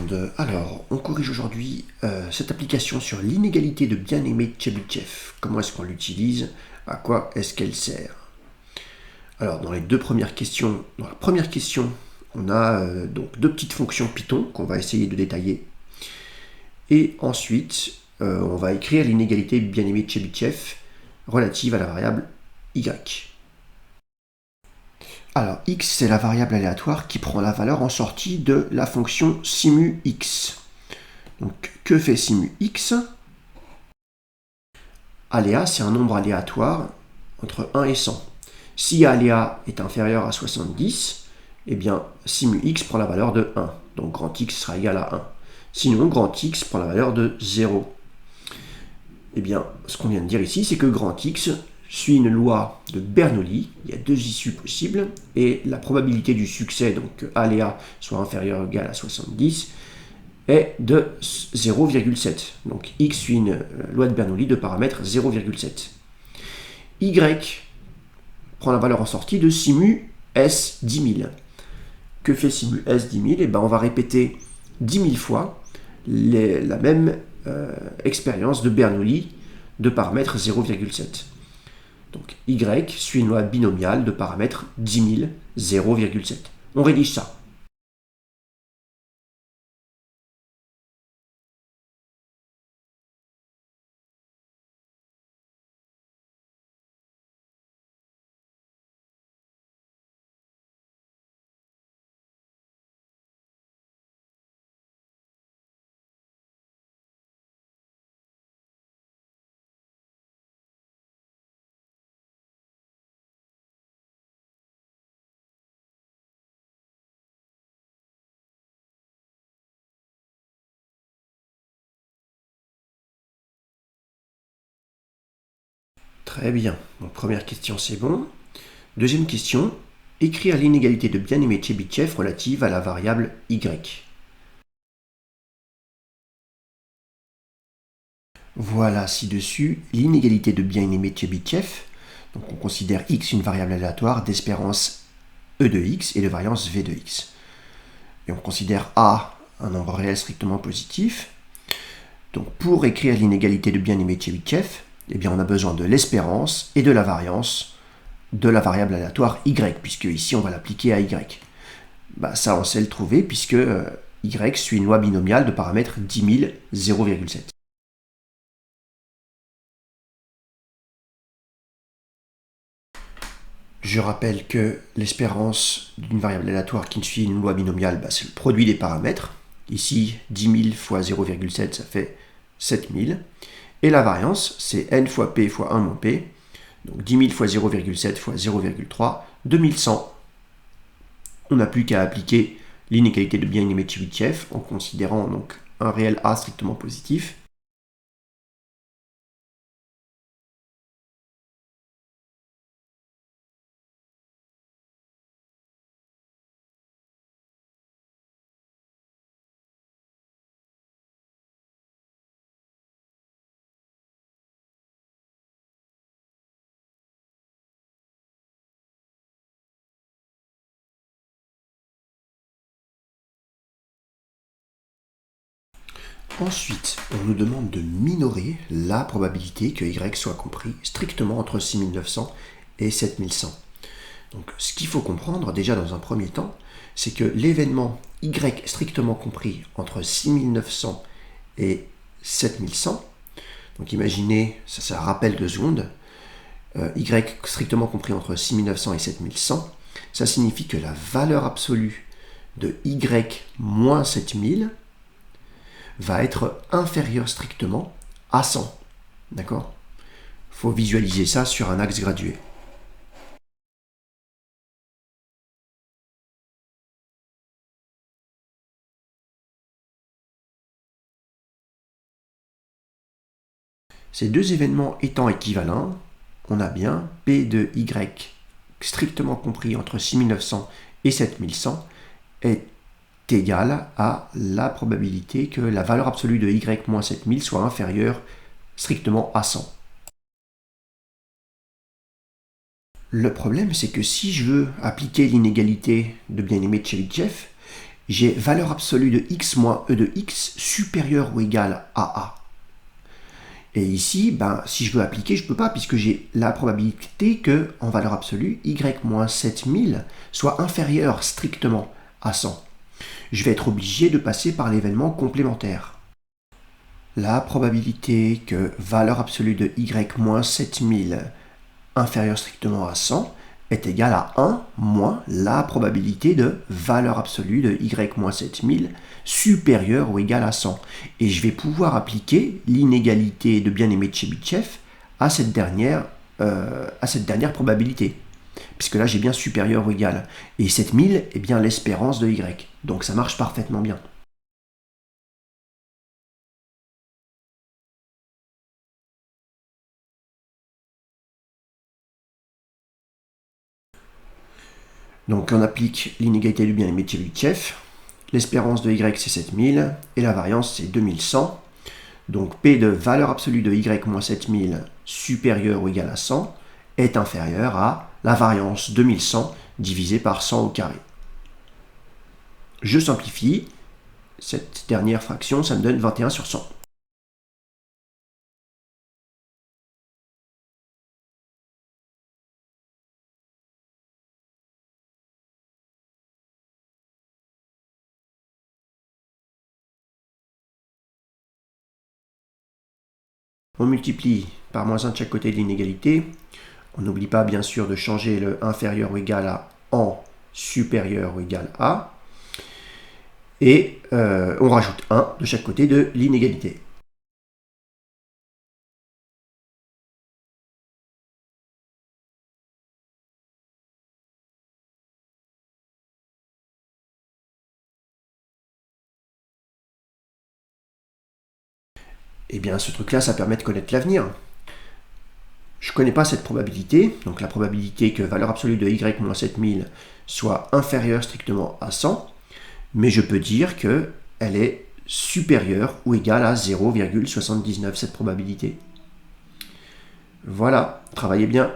monde, alors on corrige aujourd'hui cette application sur l'inégalité de bien-aimé de Chebyshev. Comment est-ce qu'on l'utilise? À quoi est-ce qu'elle sert? Alors dans les deux premières questions, dans la première question, on a donc deux petites fonctions Python qu'on va essayer de détailler. Et ensuite, on va écrire l'inégalité de bien-aimé de Chebyshev relative à la variable y. Alors, x, c'est la variable aléatoire qui prend la valeur en sortie de la fonction simu x. Donc, que fait simu x? Aléa, c'est un nombre aléatoire entre 1 et 100. Si aléa est inférieur à 70, eh bien, simu x prend la valeur de 1. Donc, grand X sera égal à 1. Sinon, grand X prend la valeur de 0. Eh bien, ce qu'on vient de dire ici, c'est que grand X suit une loi de Bernoulli, il y a deux issues possibles, et la probabilité du succès, donc que aléa soit inférieur ou égal à 70, est de 0,7. Donc x suit une loi de Bernoulli de paramètre 0,7. Y prend la valeur en sortie de simu S 10 000. Que fait simu S 10 000? Eh ben, on va répéter 10 000 fois la même expérience de Bernoulli de paramètre 0,7. Donc y suit une loi binomiale de paramètre 10 000, 0,7. On rédige ça. Très bien. Donc, première question, c'est bon. Deuxième question, écrire l'inégalité de bien-aimé de Chebyshev relative à la variable y. Voilà ci-dessus l'inégalité de bien-aimé de Chebyshev. Donc on considère x une variable aléatoire d'espérance e de x et de variance v de x. Et on considère a un nombre réel strictement positif. Donc pour écrire l'inégalité de bien-aimé de Chebyshev, eh bien on a besoin de l'espérance et de la variance de la variable aléatoire y, puisque ici on va l'appliquer à y. Bah, ça on sait le trouver puisque y suit une loi binomiale de paramètre 10 000, 0,7. Je rappelle que l'espérance d'une variable aléatoire qui suit une loi binomiale, bah, c'est le produit des paramètres. Ici, 10 000 fois 0,7, ça fait 7000. Et la variance, c'est n fois p fois 1 moins p. Donc 10 000 fois 0,7 fois 0,3, 2100. On n'a plus qu'à appliquer l'inégalité de bien-aimé de Chebyshev en considérant donc un réel a strictement positif. Ensuite, on nous demande de minorer la probabilité que y soit compris strictement entre 6900 et 7100. Donc, ce qu'il faut comprendre déjà dans un premier temps, c'est que l'événement y strictement compris entre 6900 et 7100, donc imaginez, ça c'est un rappel de secondes, y strictement compris entre 6900 et 7100, ça signifie que la valeur absolue de y moins 7000 va être inférieure strictement à 100. D'accord? Il faut visualiser ça sur un axe gradué. Ces deux événements étant équivalents, on a bien P de y strictement compris entre 6900 et 7100 est égal à la probabilité que la valeur absolue de y moins 7000 soit inférieure strictement à 100. Le problème, c'est que si je veux appliquer l'inégalité de bien-aimé de Chebyshev, j'ai valeur absolue de x moins e de x supérieure ou égale à a. Et ici, si je veux appliquer, je ne peux pas, puisque j'ai la probabilité que, en valeur absolue, y moins 7000 soit inférieur strictement à 100. Je vais être obligé de passer par l'événement complémentaire. La probabilité que valeur absolue de y moins 7000 inférieure strictement à 100 est égale à 1 moins la probabilité de valeur absolue de y moins 7000 supérieure ou égale à 100. Et je vais pouvoir appliquer l'inégalité de bien-aimé de Chebyshev à cette dernière probabilité. Puisque là, j'ai bien supérieur ou égal. Et 7000 est bien l'espérance de y. Donc ça marche parfaitement bien. Donc on applique l'inégalité du bien-aimé de Chebyshev. L'espérance de y c'est 7000 et la variance c'est 2100. Donc P de valeur absolue de y moins 7000 supérieur ou égal à 100 est inférieur à la variance 2100 divisé par 100 au carré. Je simplifie. Cette dernière fraction, ça me donne 21 sur 100. On multiplie par moins 1 de chaque côté de l'inégalité. On n'oublie pas bien sûr de changer le inférieur ou égal à en supérieur ou égal à. Et on rajoute 1 de chaque côté de l'inégalité. Et bien ce truc-là, ça permet de connaître l'avenir. Je ne connais pas cette probabilité, donc la probabilité que valeur absolue de y moins 7000 soit inférieure strictement à 100, mais je peux dire qu'elle est supérieure ou égale à 0,79, cette probabilité. Voilà, travaillez bien.